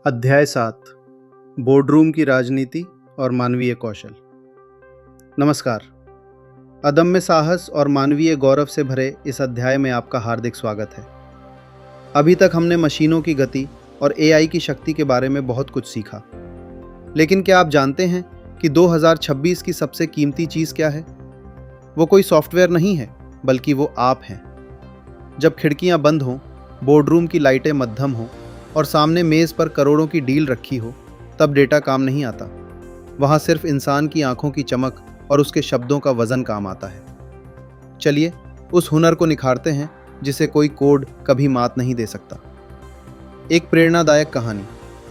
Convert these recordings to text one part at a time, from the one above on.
अध्याय 7 बोर्डरूम की राजनीति और मानवीय कौशल। नमस्कार। अदम्य साहस और मानवीय गौरव से भरे इस अध्याय में आपका हार्दिक स्वागत है। अभी तक हमने मशीनों की गति और एआई की शक्ति के बारे में बहुत कुछ सीखा, लेकिन क्या आप जानते हैं कि 2026 की सबसे कीमती चीज़ क्या है? वो कोई सॉफ्टवेयर नहीं है, बल्कि वो आप हैं। जब खिड़कियां बंद हों, बोर्डरूम की लाइटें मध्यम हों और सामने मेज़ पर करोड़ों की डील रखी हो, तब डेटा काम नहीं आता। वहाँ सिर्फ इंसान की आंखों की चमक और उसके शब्दों का वजन काम आता है। चलिए उस हुनर को निखारते हैं जिसे कोई कोड कभी मात नहीं दे सकता। एक प्रेरणादायक कहानी,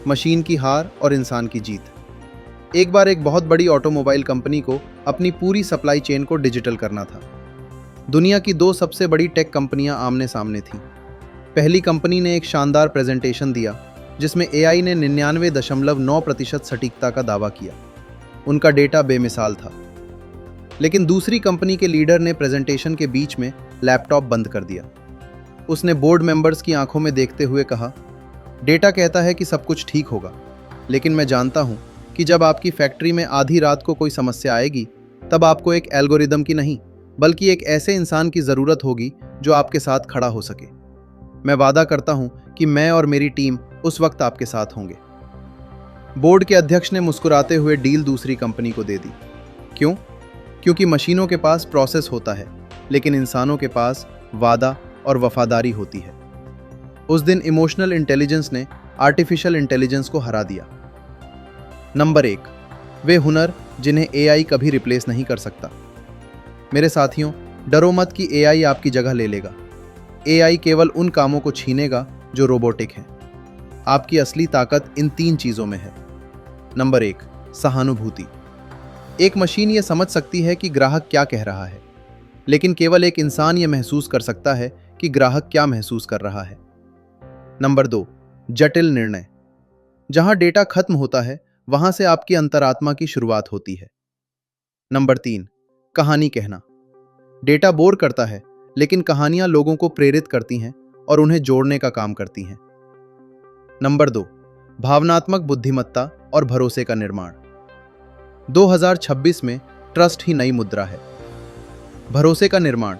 मशीन की हार और इंसान की जीत। एक बार एक बहुत बड़ी ऑटोमोबाइल कंपनी को अपनी पूरी सप्लाई चेन को डिजिटल करना था। दुनिया की दो सबसे बड़ी टेक कंपनियां आमने सामने थीं। पहली कंपनी ने एक शानदार प्रेजेंटेशन दिया जिसमें एआई ने 99.9% सटीकता का दावा किया। उनका डेटा बेमिसाल था। लेकिन दूसरी कंपनी के लीडर ने प्रेजेंटेशन के बीच में लैपटॉप बंद कर दिया। उसने बोर्ड मेंबर्स की आंखों में देखते हुए कहा, डेटा कहता है कि सब कुछ ठीक होगा, लेकिन मैं जानता हूं कि जब आपकी फैक्ट्री में आधी रात को कोई समस्या आएगी, तब आपको एक एल्गोरिदम की नहीं, बल्कि एक ऐसे इंसान की ज़रूरत होगी जो आपके साथ खड़ा हो सके। मैं वादा करता हूं कि मैं और मेरी टीम उस वक्त आपके साथ होंगे। बोर्ड के अध्यक्ष ने मुस्कुराते हुए डील दूसरी कंपनी को दे दी। क्यों? क्योंकि मशीनों के पास प्रोसेस होता है, लेकिन इंसानों के पास वादा और वफादारी होती है। उस दिन इमोशनल इंटेलिजेंस ने आर्टिफिशियल इंटेलिजेंस को हरा दिया। नंबर 1, वे हुनर जिन्हें एआई कभी रिप्लेस नहीं कर सकता। मेरे साथियों, डरो मत कि एआई आपकी जगह ले लेगा। एआई केवल उन कामों को छीनेगा जो रोबोटिक हैं। आपकी असली ताकत इन 3 चीज़ों में है। नंबर 1, सहानुभूति। एक मशीन ये समझ सकती है कि ग्राहक क्या कह रहा है, लेकिन केवल एक इंसान ये महसूस कर सकता है कि ग्राहक क्या महसूस कर रहा है। नंबर 2, जटिल निर्णय। जहां डेटा खत्म होता है, वहां से आपकी अंतरात्मा की शुरुआत होती है। नंबर 3, कहानी कहना। डेटा बोर करता है, लेकिन कहानियां लोगों को प्रेरित करती हैं और उन्हें जोड़ने का काम करती हैं। नंबर 2, भावनात्मक बुद्धिमत्ता और भरोसे का निर्माण। 2026 में ट्रस्ट ही नई मुद्रा है। भरोसे का निर्माण।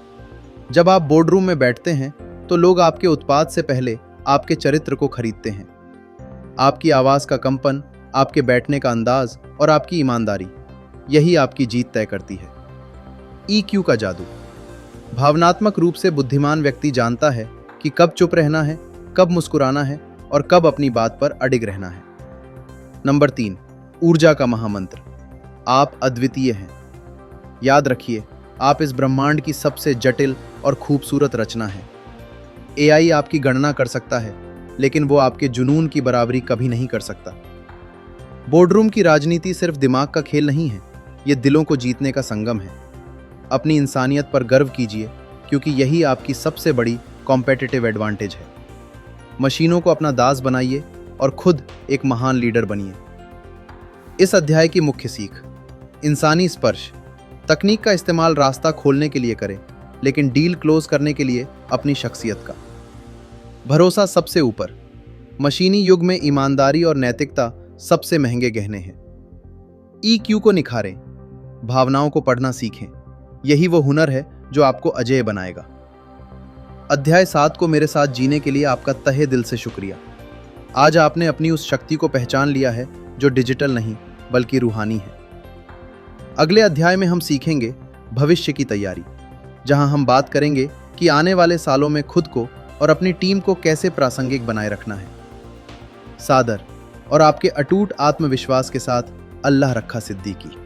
जब आप बोर्डरूम में बैठते हैं तो लोग आपके उत्पाद से पहले आपके चरित्र को खरीदते हैं। आपकी आवाज का कंपन, आपके बैठने का अंदाज और आपकी ईमानदारी, यही आपकी जीत तय करती है। ईक्यू का जादू। भावनात्मक रूप से बुद्धिमान व्यक्ति जानता है कि कब चुप रहना है, कब मुस्कुराना है और कब अपनी बात पर अडिग रहना है। नंबर 3, ऊर्जा का महामंत्र। आप अद्वितीय हैं। याद रखिए, आप इस ब्रह्मांड की सबसे जटिल और खूबसूरत रचना है। एआई आपकी गणना कर सकता है, लेकिन वो आपके जुनून की बराबरी कभी नहीं कर सकता। बोर्डरूम की राजनीति सिर्फ दिमाग का खेल नहीं है, ये दिलों को जीतने का संगम है। अपनी इंसानियत पर गर्व कीजिए, क्योंकि यही आपकी सबसे बड़ी कॉम्पिटिटिव एडवांटेज है। मशीनों को अपना दास बनाइए और खुद एक महान लीडर बनिए। इस अध्याय की मुख्य सीख, इंसानी स्पर्श। तकनीक का इस्तेमाल रास्ता खोलने के लिए करें, लेकिन डील क्लोज करने के लिए अपनी शख्सियत का। भरोसा सबसे ऊपर। मशीनी युग में ईमानदारी और नैतिकता सबसे महंगे गहने हैं। ईक्यू को निखारें, भावनाओं को पढ़ना सीखें। यही वो हुनर है जो आपको अजेय बनाएगा। अध्याय 7 को मेरे साथ जीने के लिए आपका तहे दिल से शुक्रिया। आज आपने अपनी उस शक्ति को पहचान लिया है जो डिजिटल नहीं, बल्कि रूहानी है। अगले अध्याय में हम सीखेंगे भविष्य की तैयारी, जहां हम बात करेंगे कि आने वाले सालों में खुद को और अपनी टीम को कैसे प्रासंगिक बनाए रखना है। सादर और आपके अटूट आत्मविश्वास के साथ अल्लाह रखा सिद्दीकी।